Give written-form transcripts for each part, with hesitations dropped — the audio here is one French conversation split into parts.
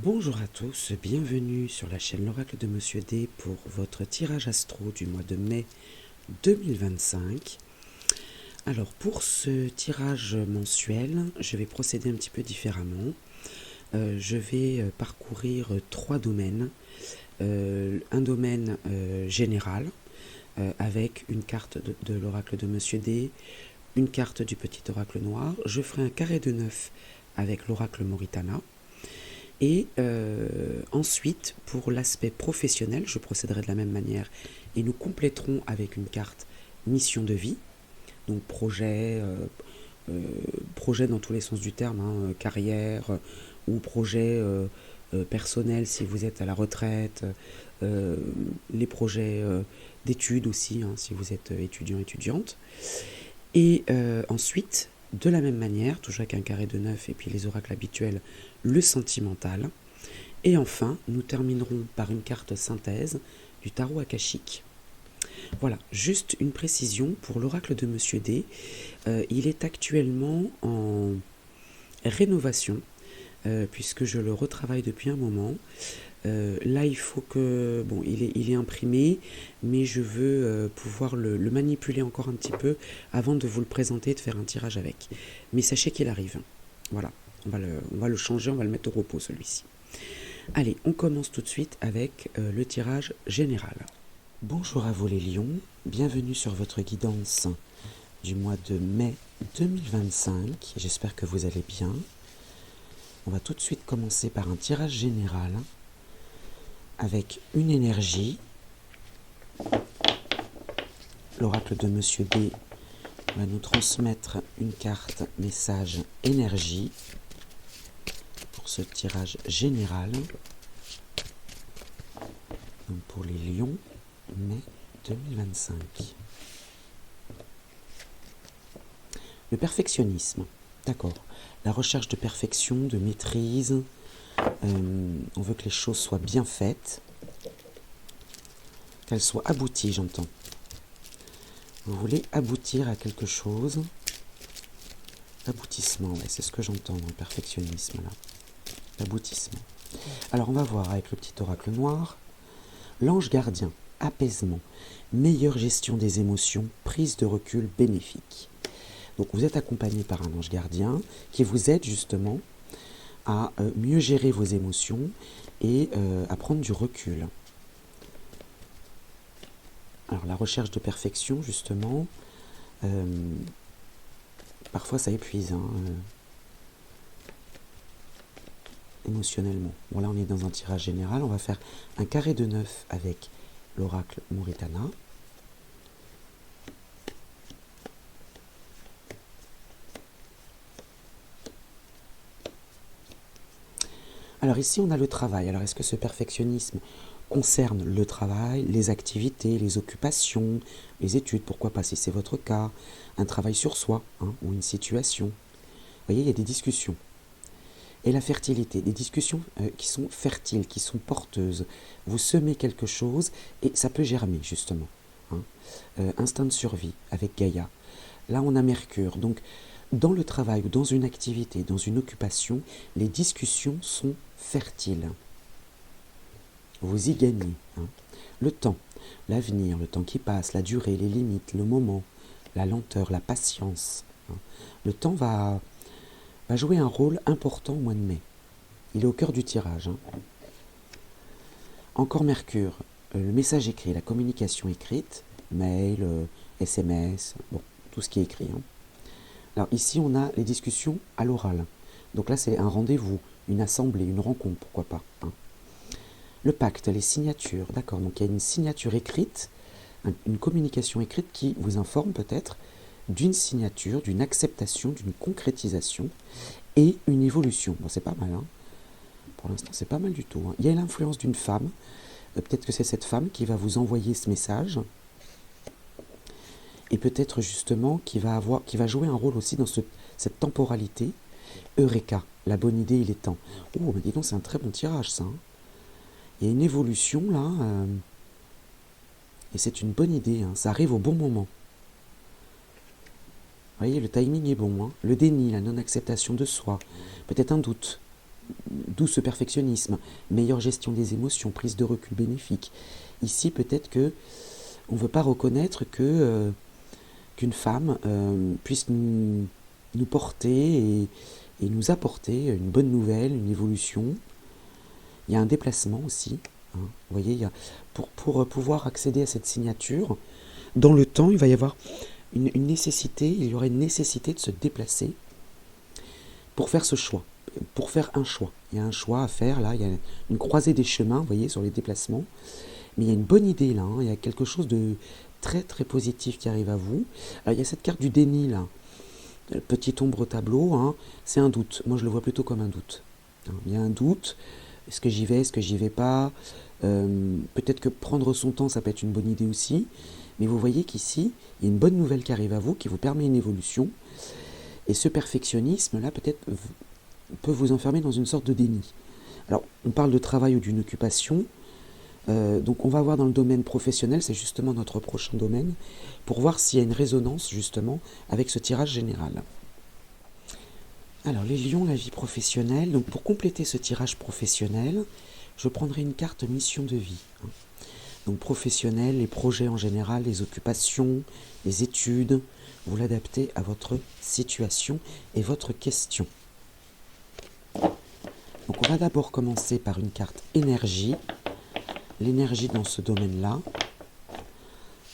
Bonjour à tous, bienvenue sur la chaîne L'Oracle de Monsieur D pour votre tirage astro du mois de mai 2025. Alors pour ce tirage mensuel, je vais procéder un petit peu différemment. Je vais parcourir trois domaines. Un domaine général avec une carte de l'Oracle de Monsieur D, une carte du petit oracle noir. Je ferai un carré de 9 avec l'Oracle Moritana. Et ensuite, pour l'aspect professionnel, je procéderai de la même manière et nous compléterons avec une carte mission de vie, donc projet, projet dans tous les sens du terme, hein, carrière ou projet personnel si vous êtes à la retraite, les projets d'études aussi, hein, si vous êtes étudiant, étudiante. Et ensuite, de la même manière, toujours avec un carré de 9 et puis les oracles habituels, le sentimental. Et enfin, nous terminerons par une carte synthèse du tarot akashique. Voilà, juste une précision pour l'oracle de Monsieur D. Il est actuellement en rénovation, puisque je le retravaille depuis un moment. Là, il faut que... Bon, il est imprimé, mais je veux pouvoir le manipuler encore un petit peu avant de vous le présenter et de faire un tirage avec. Mais sachez qu'il arrive. Voilà, on va le changer, on va le mettre au repos, celui-ci. Allez, on commence tout de suite avec le tirage général. Bonjour à vous les lions, bienvenue sur votre guidance du mois de mai 2025. J'espère que vous allez bien. On va tout de suite commencer par un tirage général avec une énergie. L'oracle de Monsieur D va nous transmettre une carte message énergie pour ce tirage général. Donc pour les lions, mai 2025. Le perfectionnisme, d'accord. La recherche de perfection, de maîtrise. On veut que les choses soient bien faites, qu'elles soient abouties, j'entends. Vous voulez aboutir à quelque chose. L'aboutissement, ouais, c'est ce que j'entends dans le perfectionnisme, là. L'aboutissement. Alors, on va voir avec le petit oracle noir. L'ange gardien, apaisement, meilleure gestion des émotions, prise de recul bénéfique. Donc, vous êtes accompagné par un ange gardien qui vous aide justement à mieux gérer vos émotions et à prendre du recul. Alors la recherche de perfection, justement, parfois ça épuise, hein, émotionnellement. Bon là on est dans un tirage général, on va faire un carré de 9 avec l'oracle Moritana. Alors ici, on a le travail. Alors, est-ce que ce perfectionnisme concerne le travail, les activités, les occupations, les études, pourquoi pas si c'est votre cas, un travail sur soi, hein, ou une situation. Vous voyez, il y a des discussions. Et la fertilité, des discussions qui sont fertiles, qui sont porteuses. Vous semez quelque chose et ça peut germer, justement. Hein. Instinct de survie avec Gaïa. Là, on a Mercure. Donc, dans le travail ou dans une activité, dans une occupation, les discussions sont fertiles. Vous y gagnez. Hein. Le temps, l'avenir, le temps qui passe, la durée, les limites, le moment, la lenteur, la patience. Hein. Le temps va jouer un rôle important au mois de mai. Il est au cœur du tirage. Hein. Encore Mercure, le message écrit, la communication écrite, mail, SMS, bon, tout ce qui est écrit. Hein. Alors ici, on a les discussions à l'oral. Donc là, c'est un rendez-vous, une assemblée, une rencontre, pourquoi pas. Hein. Le pacte, les signatures, d'accord. Donc il y a une signature écrite, une communication écrite qui vous informe peut-être d'une signature, d'une acceptation, d'une concrétisation et une évolution. Bon, c'est pas mal, hein. Pour l'instant, c'est pas mal du tout. Hein. Il y a l'influence d'une femme. Peut-être que c'est cette femme qui va vous envoyer ce message. Et peut-être justement qui va jouer un rôle aussi dans cette temporalité. Eureka, la bonne idée, il est temps. Oh, mais dis donc, c'est un très bon tirage, ça. Hein. Il y a une évolution, là, et c'est une bonne idée. Hein. Ça arrive au bon moment. Vous voyez, le timing est bon. Hein. Le déni, la non-acceptation de soi, peut-être un doute. d'où ce perfectionnisme, meilleure gestion des émotions, prise de recul bénéfique. Ici, peut-être que on ne veut pas reconnaître que qu'une femme puisse nous porter et nous apporter une bonne nouvelle, une évolution. Il y a un déplacement aussi. Hein. Vous voyez, pour pouvoir accéder à cette signature, dans le temps, il va y avoir une nécessité, il y aura une nécessité de se déplacer pour faire ce choix, pour faire un choix. Il y a un choix à faire, là, il y a une croisée des chemins, vous voyez, sur les déplacements. Mais il y a une bonne idée, là, hein. Il y a quelque chose de très, très positif qui arrive à vous. Alors, il y a cette carte du déni, là. Petite ombre au tableau, hein. C'est un doute. Moi, je le vois plutôt comme un doute. Hein. Il y a un doute. Est-ce que j'y vais, est-ce que j'y vais pas? Peut-être que prendre son temps, ça peut être une bonne idée aussi. Mais vous voyez qu'ici, il y a une bonne nouvelle qui arrive à vous, qui vous permet une évolution. Et ce perfectionnisme-là, peut-être, peut vous enfermer dans une sorte de déni. Alors, on parle de travail ou d'une occupation. Donc, on va voir dans le domaine professionnel, c'est justement notre prochain domaine, pour voir s'il y a une résonance, justement, avec ce tirage général. Alors, les lions, la vie professionnelle. Donc, pour compléter ce tirage professionnel, je prendrai une carte mission de vie. Hein. Donc, professionnel, les projets en général, les occupations, les études, vous l'adaptez à votre situation et votre question. Donc, on va d'abord commencer par une carte énergie. L'énergie dans ce domaine-là.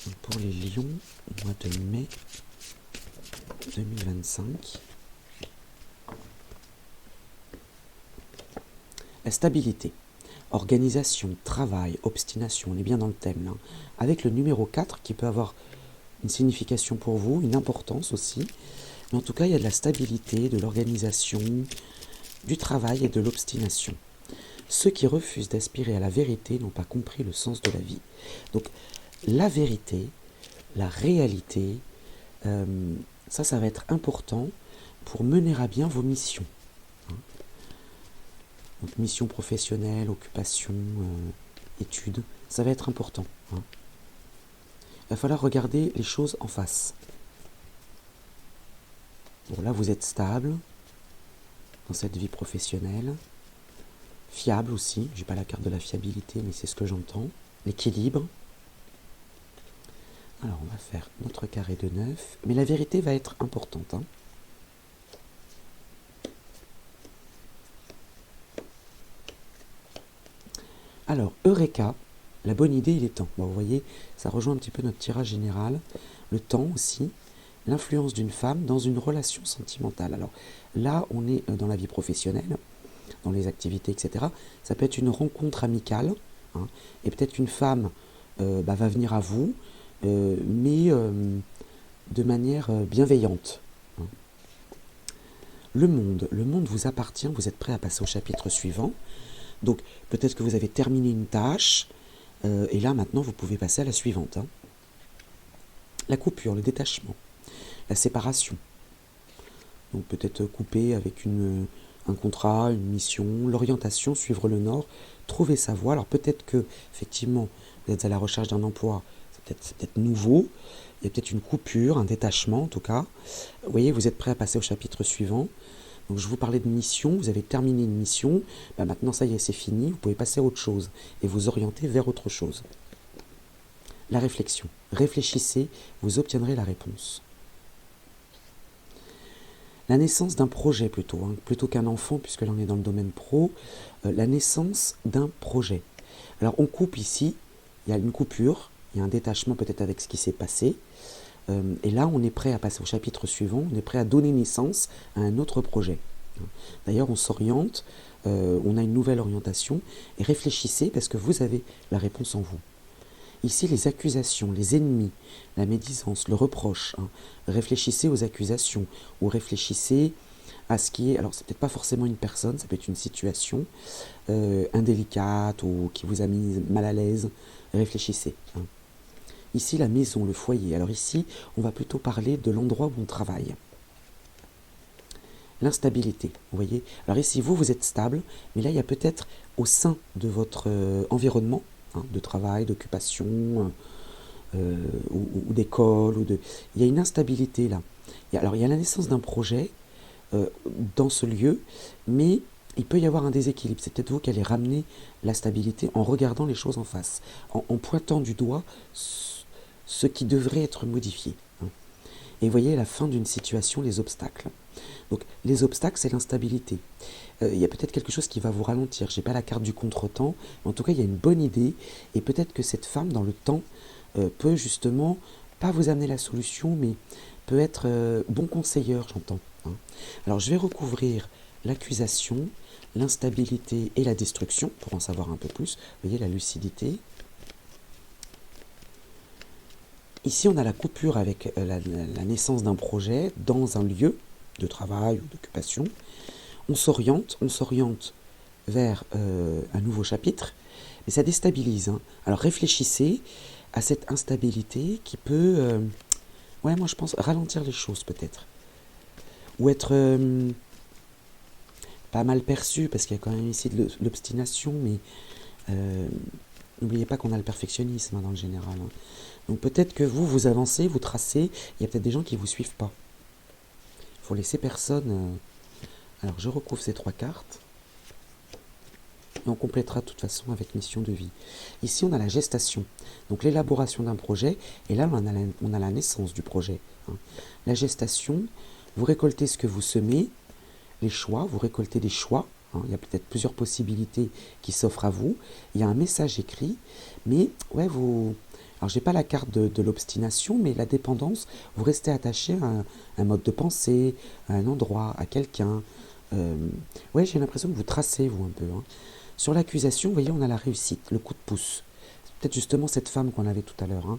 Donc, pour les lions, au mois de mai 2025. La stabilité. Organisation, travail, obstination, on est bien dans le thème là. Avec le numéro 4 qui peut avoir une signification pour vous, une importance aussi. Mais en tout cas, il y a de la stabilité, de l'organisation, du travail et de l'obstination. Ceux qui refusent d'aspirer à la vérité n'ont pas compris le sens de la vie. Donc, la vérité, la réalité, ça va être important pour mener à bien vos missions. Hein. Donc, mission professionnelle, occupation, études, ça va être important. Hein. Il va falloir regarder les choses en face. Bon, là, vous êtes stable dans cette vie professionnelle. Fiable aussi, j'ai pas la carte de la fiabilité, mais c'est ce que j'entends. L'équilibre. Alors, on va faire notre carré de 9, mais la vérité va être importante. Hein. Alors, Eureka, la bonne idée, il est temps. Bon, vous voyez, ça rejoint un petit peu notre tirage général. Le temps aussi, l'influence d'une femme dans une relation sentimentale. Alors, là, on est dans la vie professionnelle, dans les activités, etc. Ça peut être une rencontre amicale, hein, et peut-être une femme va venir à vous, mais de manière bienveillante. Hein. Le monde vous appartient, vous êtes prêt à passer au chapitre suivant. Donc peut-être que vous avez terminé une tâche, et là maintenant vous pouvez passer à la suivante. Hein. La coupure, le détachement, la séparation. Donc peut-être couper avec un contrat, une mission, l'orientation, suivre le nord, trouver sa voie. Alors peut-être que effectivement vous êtes à la recherche d'un emploi, c'est peut-être nouveau, il y a peut-être une coupure, un détachement en tout cas. Vous voyez, vous êtes prêt à passer au chapitre suivant. Donc je vous parlais de mission, vous avez terminé une mission, maintenant ça y est, c'est fini, vous pouvez passer à autre chose et vous orienter vers autre chose. La réflexion. Réfléchissez, vous obtiendrez la réponse. La naissance d'un projet plutôt qu'un enfant, puisque là on est dans le domaine pro, la naissance d'un projet. Alors on coupe ici, il y a une coupure, il y a un détachement peut-être avec ce qui s'est passé, et là on est prêt à passer au chapitre suivant, on est prêt à donner naissance à un autre projet. D'ailleurs on s'oriente, on a une nouvelle orientation, et réfléchissez parce que vous avez la réponse en vous. Ici, les accusations, les ennemis, la médisance, le reproche. Hein. Réfléchissez aux accusations ou réfléchissez à ce qui est... Alors, c'est peut-être pas forcément une personne, ça peut être une situation indélicate ou qui vous a mis mal à l'aise. Réfléchissez. Hein. Ici, la maison, le foyer. Alors ici, on va plutôt parler de l'endroit où on travaille. L'instabilité, vous voyez. Alors ici, vous êtes stable, mais là, il y a peut-être au sein de votre environnement, de travail, d'occupation, ou d'école, il y a une instabilité là. Il y a la naissance d'un projet dans ce lieu, mais il peut y avoir un déséquilibre. C'est peut-être vous qui allez ramener la stabilité en regardant les choses en face, en pointant du doigt ce qui devrait être modifié. Et voyez la fin d'une situation, les obstacles. Donc les obstacles, c'est l'instabilité. Il y a peut-être quelque chose qui va vous ralentir. Je n'ai pas la carte du contretemps, mais en tout cas, il y a une bonne idée. Et peut-être que cette femme, dans le temps, peut justement, pas vous amener la solution, mais peut être bon conseilleur, j'entends. Alors je vais recouvrir l'accusation, l'instabilité et la destruction, pour en savoir un peu plus. Vous voyez la lucidité. Ici, on a la coupure avec la naissance d'un projet dans un lieu de travail ou d'occupation. On s'oriente vers un nouveau chapitre, mais ça déstabilise. Alors réfléchissez à cette instabilité qui peut, moi je pense, ralentir les choses peut-être. Ou être pas mal perçu, parce qu'il y a quand même ici de l'obstination, mais n'oubliez pas qu'on a le perfectionnisme dans le général. Donc peut-être que vous avancez, vous tracez, il y a peut-être des gens qui ne vous suivent pas. Il faut laisser personne. Alors je recouvre ces 3 cartes. Et on complétera de toute façon avec mission de vie. Ici on a la gestation, donc l'élaboration d'un projet, et là on a la naissance du projet. La gestation, vous récoltez ce que vous semez, les choix, vous récoltez des choix. Il y a peut-être plusieurs possibilités qui s'offrent à vous. Il y a un message écrit, mais ouais, alors j'ai pas la carte de l'obstination, mais la dépendance, vous restez attaché à un mode de pensée, à un endroit, à quelqu'un. Ouais, j'ai l'impression que vous tracez, vous, un peu. Sur l'accusation, vous voyez, on a la réussite, le coup de pouce. C'est peut-être justement cette femme qu'on avait tout à l'heure,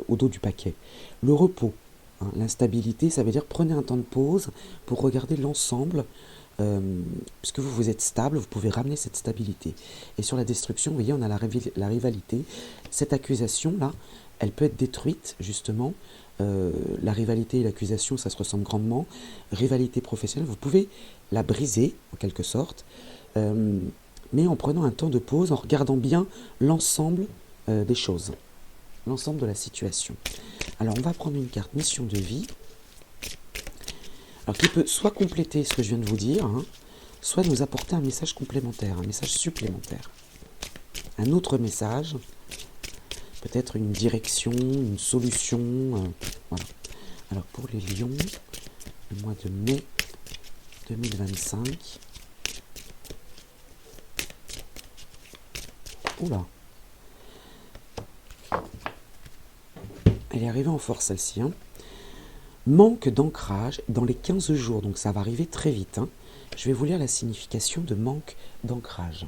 au dos du paquet. Le repos, l'instabilité, ça veut dire prenez un temps de pause pour regarder l'ensemble. Puisque vous êtes stable, vous pouvez ramener cette stabilité. Et sur la destruction, vous voyez, on a la rivalité. Cette accusation-là, elle peut être détruite, justement. La rivalité et l'accusation, ça se ressemble grandement. Rivalité professionnelle, vous pouvez la briser, en quelque sorte, mais en prenant un temps de pause, en regardant bien l'ensemble des choses, l'ensemble de la situation. Alors, on va prendre une carte mission de vie. Alors qui peut soit compléter ce que je viens de vous dire, soit nous apporter un message complémentaire, un message supplémentaire. Un autre message, peut-être une direction, une solution. Voilà. Alors pour les lions, le mois de mai 2025. Oula. Elle est arrivée en force celle-ci. Manque d'ancrage dans les 15 jours, donc ça va arriver très vite. Je vais vous lire la signification de manque d'ancrage.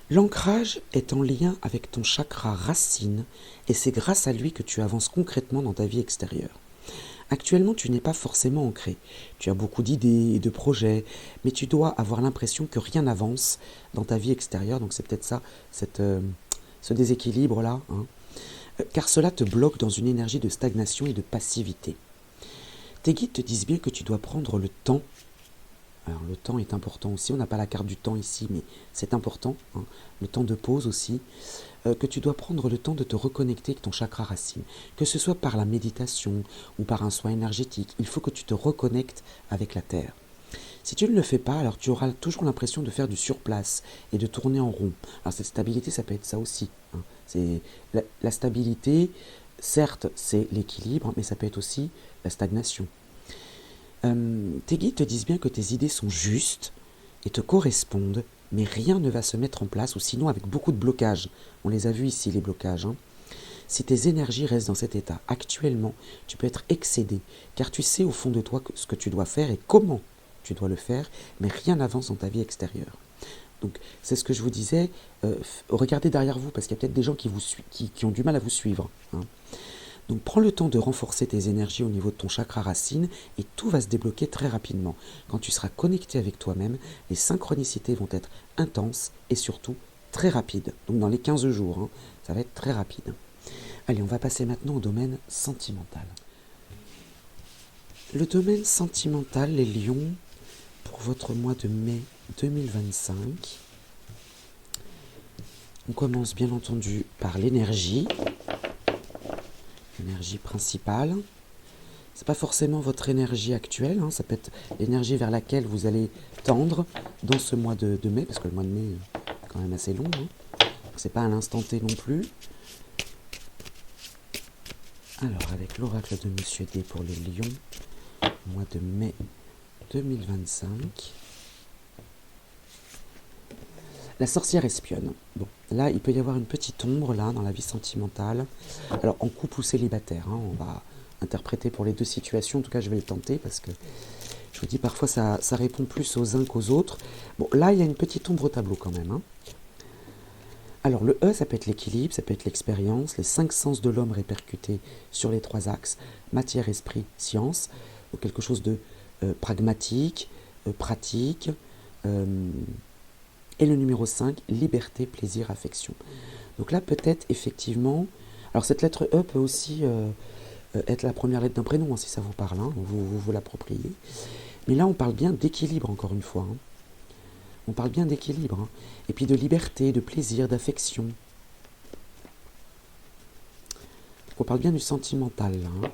L'ancrage est en lien avec ton chakra racine et c'est grâce à lui que tu avances concrètement dans ta vie extérieure. Actuellement, tu n'es pas forcément ancré. Tu as beaucoup d'idées et de projets, mais tu dois avoir l'impression que rien n'avance dans ta vie extérieure, donc c'est peut-être ça, ce déséquilibre-là. Car cela te bloque dans une énergie de stagnation et de passivité. Tes guides te disent bien que tu dois prendre le temps. Alors le temps est important aussi, on n'a pas la carte du temps ici, mais c'est important, le temps de pause aussi, que tu dois prendre le temps de te reconnecter avec ton chakra racine, que ce soit par la méditation ou par un soin énergétique, il faut que tu te reconnectes avec la Terre. Si tu ne le fais pas, alors tu auras toujours l'impression de faire du surplace et de tourner en rond. Alors cette stabilité, ça peut être ça aussi. C'est la stabilité, certes, c'est l'équilibre, mais ça peut être aussi la stagnation. Tes guides te disent bien que tes idées sont justes et te correspondent, mais rien ne va se mettre en place, ou sinon avec beaucoup de blocages. On les a vus ici, les blocages. Si tes énergies restent dans cet état, actuellement, tu peux être excédé, car tu sais au fond de toi ce que tu dois faire et comment tu dois le faire, mais rien n'avance dans ta vie extérieure. Donc, c'est ce que je vous disais, regardez derrière vous, parce qu'il y a peut-être des gens qui ont du mal à vous suivre. Donc, prends le temps de renforcer tes énergies au niveau de ton chakra racine et tout va se débloquer très rapidement. Quand tu seras connecté avec toi-même, les synchronicités vont être intenses et surtout très rapides. Donc, dans les 15 jours, ça va être très rapide. Allez, on va passer maintenant au domaine sentimental. Le domaine sentimental, les lions, pour votre mois de mai 2025. On commence bien entendu par l'énergie principale. C'est pas forcément votre énergie actuelle, hein, ça peut être l'énergie vers laquelle vous allez tendre dans ce mois de mai, parce que le mois de mai est quand même assez long, hein. C'est pas à l'instant T non plus. Alors, avec l'oracle de Monsieur D pour les lions, mois de mai 2025. La sorcière espionne. Bon, là, il peut y avoir une petite ombre, là, dans la vie sentimentale. Alors, en couple ou célibataire, hein, on va interpréter pour les deux situations. En tout cas, je vais le tenter, parce que, je vous dis, parfois, ça répond plus aux uns qu'aux autres. Bon, là, il y a une petite ombre au tableau, quand même, hein. Alors, le E, ça peut être l'équilibre, ça peut être l'expérience, les 5 sens de l'homme répercutés sur les 3 axes, matière, esprit, science, ou quelque chose de pragmatique, pratique, et le numéro 5, liberté, plaisir, affection. Donc là, peut-être effectivement... Alors cette lettre E peut aussi être la première lettre d'un prénom, hein, si ça vous parle, hein, vous l'appropriez. Mais là, on parle bien d'équilibre, encore une fois. Hein. On parle bien d'équilibre. Hein. Et puis de liberté, de plaisir, d'affection. On parle bien du sentimental, là. Hein.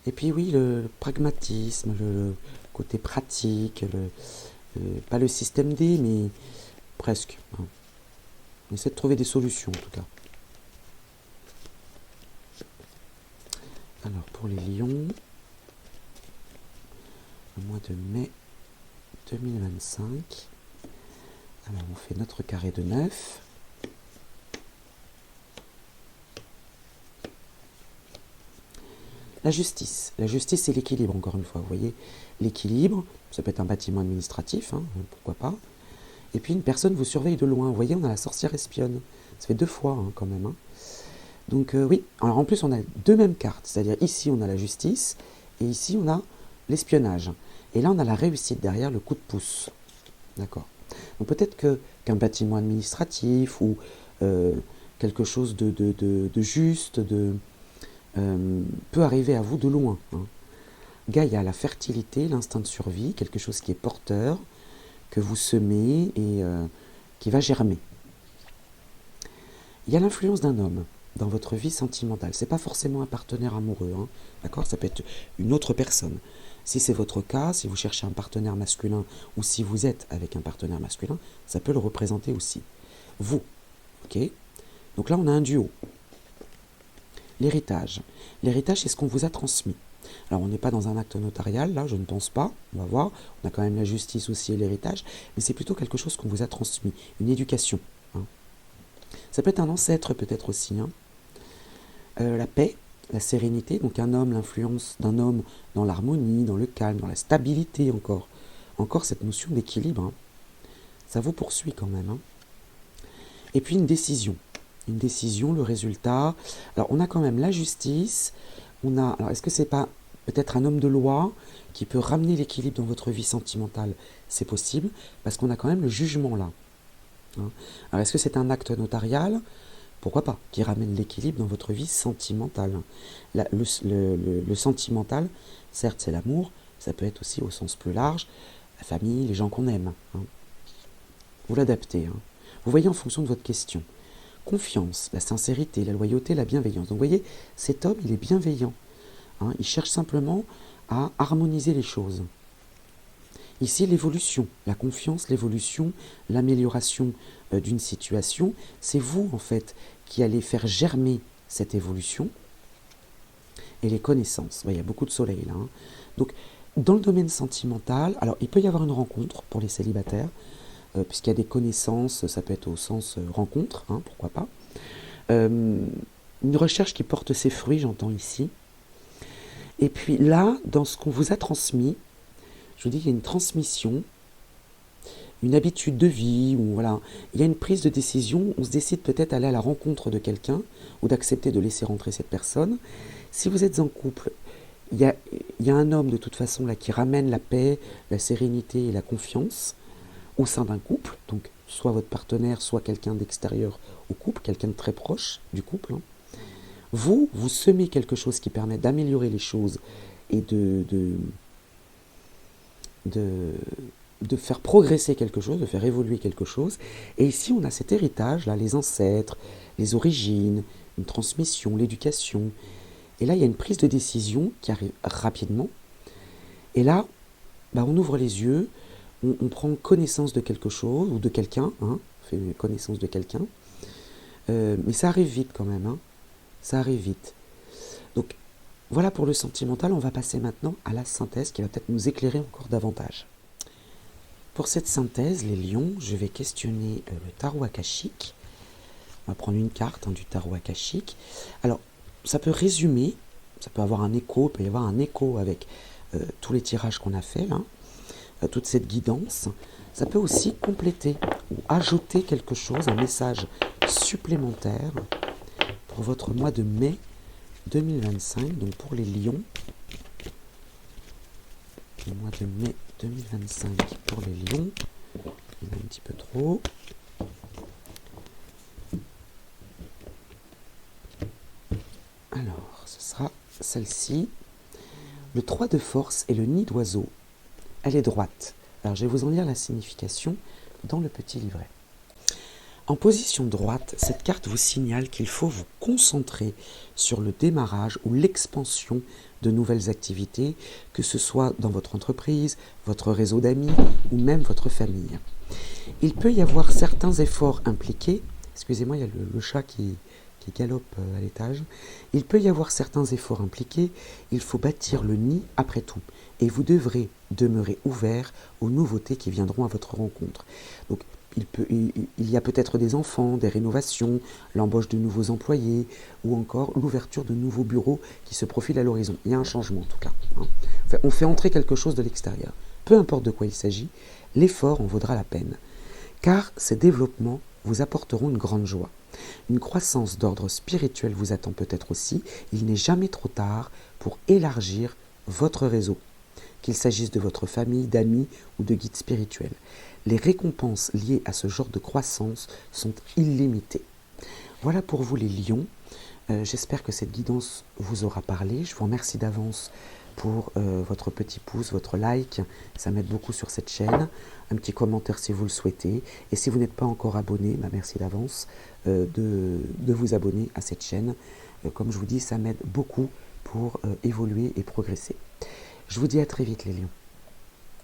Et puis oui, le pragmatisme, le côté pratique, pas le système D, mais presque. Hein. On essaie de trouver des solutions, en tout cas. Alors, pour les lions, le mois de mai 2025, alors on fait notre carré de 9. La justice, c'est l'équilibre, encore une fois. Vous voyez, l'équilibre, ça peut être un bâtiment administratif, hein, pourquoi pas. Et puis une personne vous surveille de loin. Vous voyez, on a la sorcière espionne. Ça fait 2 fois, hein, quand même. Hein. Donc oui, alors en plus on a 2 mêmes cartes. C'est-à-dire ici on a la justice et ici on a l'espionnage. Et là on a la réussite derrière, le coup de pouce. D'accord. Donc peut-être qu'un bâtiment administratif ou quelque chose de juste, peut arriver à vous de loin. Hein. Gaïa, la fertilité, l'instinct de survie, quelque chose qui est porteur, que vous semez et qui va germer. Il y a l'influence d'un homme dans votre vie sentimentale. C'est pas forcément un partenaire amoureux, hein, d'accord ? Ça peut être une autre personne. Si c'est votre cas, si vous cherchez un partenaire masculin ou si vous êtes avec un partenaire masculin, ça peut le représenter aussi. Vous, ok ? Donc là, on a un duo. L'héritage. L'héritage, c'est ce qu'on vous a transmis. Alors, on n'est pas dans un acte notarial, là, je ne pense pas, on va voir. On a quand même la justice aussi et l'héritage, mais c'est plutôt quelque chose qu'on vous a transmis, une éducation. Hein. Ça peut être un ancêtre, peut-être aussi. Hein. La paix, la sérénité, donc un homme, l'influence d'un homme dans l'harmonie, dans le calme, dans la stabilité encore. Encore cette notion d'équilibre. Hein. Ça vous poursuit quand même. Hein. Et puis une décision, le résultat. Alors, on a quand même la justice. Alors, est-ce que c'est pas peut-être un homme de loi qui peut ramener l'équilibre dans votre vie sentimentale? C'est possible, parce qu'on a quand même le jugement là. Hein. Alors, est-ce que c'est un acte notarial? Pourquoi pas, qui ramène l'équilibre dans votre vie sentimentale. Le sentimental, certes, c'est l'amour, ça peut être aussi au sens plus large, la famille, les gens qu'on aime. Hein. Vous l'adaptez. Hein. Vous voyez en fonction de votre question. Confiance, la sincérité, la loyauté, la bienveillance. Donc vous voyez, cet homme, il est bienveillant. Hein, il cherche simplement à harmoniser les choses. Ici, l'évolution, la confiance, l'évolution, l'amélioration d'une situation, c'est vous, en fait, qui allez faire germer cette évolution et les connaissances. Il y a beaucoup de soleil, là. Hein. Donc, dans le domaine sentimental, alors, il peut y avoir une rencontre pour les célibataires, puisqu'il y a des connaissances, ça peut être au sens rencontre, hein, pourquoi pas. Une recherche qui porte ses fruits, j'entends ici. Et puis là, dans ce qu'on vous a transmis, je vous dis, il y a une transmission, une habitude de vie, ou voilà, il y a une prise de décision, on se décide peut-être d'aller à la rencontre de quelqu'un, ou d'accepter de laisser rentrer cette personne. Si vous êtes en couple, il y a un homme de toute façon là qui ramène la paix, la sérénité et la confiance au sein d'un couple, donc soit votre partenaire, soit quelqu'un d'extérieur au couple, quelqu'un de très proche du couple. Hein. Vous semez quelque chose qui permet d'améliorer les choses et de faire progresser quelque chose, de faire évoluer quelque chose. Et ici, on a cet héritage, là, les ancêtres, les origines, une transmission, l'éducation. Et là, il y a une prise de décision qui arrive rapidement. Et là, on ouvre les yeux, on prend connaissance de quelque chose ou de quelqu'un, hein, on fait connaissance de quelqu'un. Mais ça arrive vite quand même, hein. Ça arrive vite. Donc, voilà pour le sentimental. On va passer maintenant à la synthèse qui va peut-être nous éclairer encore davantage. Pour cette synthèse, les lions, je vais questionner le tarot akashique. On va prendre une carte du tarot akashique. Alors, ça peut résumer, ça peut avoir un écho, il peut y avoir un écho avec tous les tirages qu'on a fait là, toute cette guidance. Ça peut aussi compléter ou ajouter quelque chose, un message supplémentaire pour votre mois de mai 2025. Donc pour les lions, le mois de mai 2025 pour les lions, il y en a un petit peu trop. Alors, ce sera celle-ci. Le 3 de force et le nid d'oiseau. Elle est droite. Alors, je vais vous en lire la signification dans le petit livret. En position droite, cette carte vous signale qu'il faut vous concentrer sur le démarrage ou l'expansion de nouvelles activités, que ce soit dans votre entreprise, votre réseau d'amis ou même votre famille. Il peut y avoir certains efforts impliqués. Excusez-moi, il y a le chat qui galope à l'étage. Il peut y avoir certains efforts impliqués. Il faut bâtir le nid après tout. Et vous devrez demeurer ouvert aux nouveautés qui viendront à votre rencontre. Donc, il y a peut-être des enfants, des rénovations, l'embauche de nouveaux employés ou encore l'ouverture de nouveaux bureaux qui se profilent à l'horizon. Il y a un changement en tout cas, hein. Enfin, on fait entrer quelque chose de l'extérieur. Peu importe de quoi il s'agit, l'effort en vaudra la peine. Car ces développements vous apporteront une grande joie. Une croissance d'ordre spirituel vous attend peut-être aussi. Il n'est jamais trop tard pour élargir votre réseau, qu'il s'agisse de votre famille, d'amis ou de guides spirituels. Les récompenses liées à ce genre de croissance sont illimitées. Voilà pour vous les lions. J'espère que cette guidance vous aura parlé. Je vous remercie d'avance pour votre petit pouce, votre like. Ça m'aide beaucoup sur cette chaîne. Un petit commentaire si vous le souhaitez. Et si vous n'êtes pas encore abonné, merci d'avance de vous abonner à cette chaîne. Comme je vous dis, ça m'aide beaucoup pour évoluer et progresser. Je vous dis à très vite les lions.